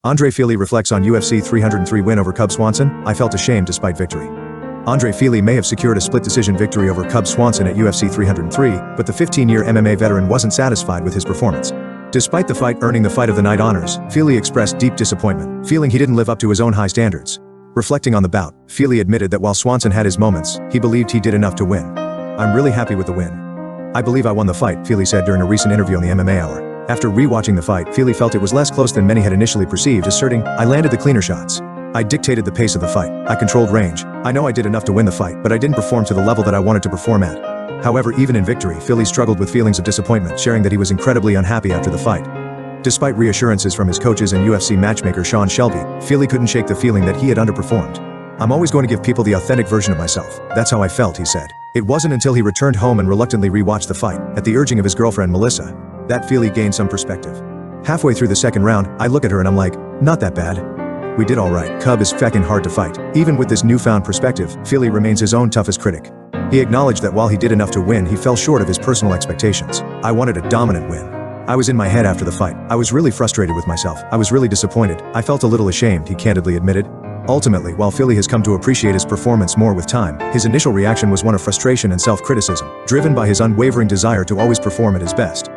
Andre Fili reflects on UFC 303 win over Cub Swanson. I felt ashamed despite victory. Andre Fili may have secured a split decision victory over Cub Swanson at UFC 303, but the 15-year MMA veteran wasn't satisfied with his performance. Despite the fight earning the Fight of the Night honors, Fili expressed deep disappointment, feeling he didn't live up to his own high standards. Reflecting on the bout, Fili admitted that while Swanson had his moments, he believed he did enough to win. "I'm really happy with the win. I believe I won the fight," Fili said during a recent interview on the MMA Hour. After rewatching the fight, Fili felt it was less close than many had initially perceived, asserting, "I landed the cleaner shots. I dictated the pace of the fight. I controlled range. I know I did enough to win the fight, but I didn't perform to the level that I wanted to perform at." However, even in victory, Fili struggled with feelings of disappointment, sharing that he was incredibly unhappy after the fight. Despite reassurances from his coaches and UFC matchmaker Sean Shelby, Fili couldn't shake the feeling that he had underperformed. "I'm always going to give people the authentic version of myself. That's how I felt," he said. It wasn't until he returned home and reluctantly rewatched the fight, at the urging of his girlfriend Melissa, that Fili gained some perspective. "Halfway through the second round, I look at her and I'm like, not that bad. We did alright. Cub is feckin' hard to fight." Even with this newfound perspective, Fili remains his own toughest critic. He acknowledged that while he did enough to win, he fell short of his personal expectations. "I wanted a dominant win. I was in my head after the fight. I was really frustrated with myself. I was really disappointed. I felt a little ashamed," he candidly admitted. Ultimately, while Fili has come to appreciate his performance more with time, his initial reaction was one of frustration and self-criticism, driven by his unwavering desire to always perform at his best.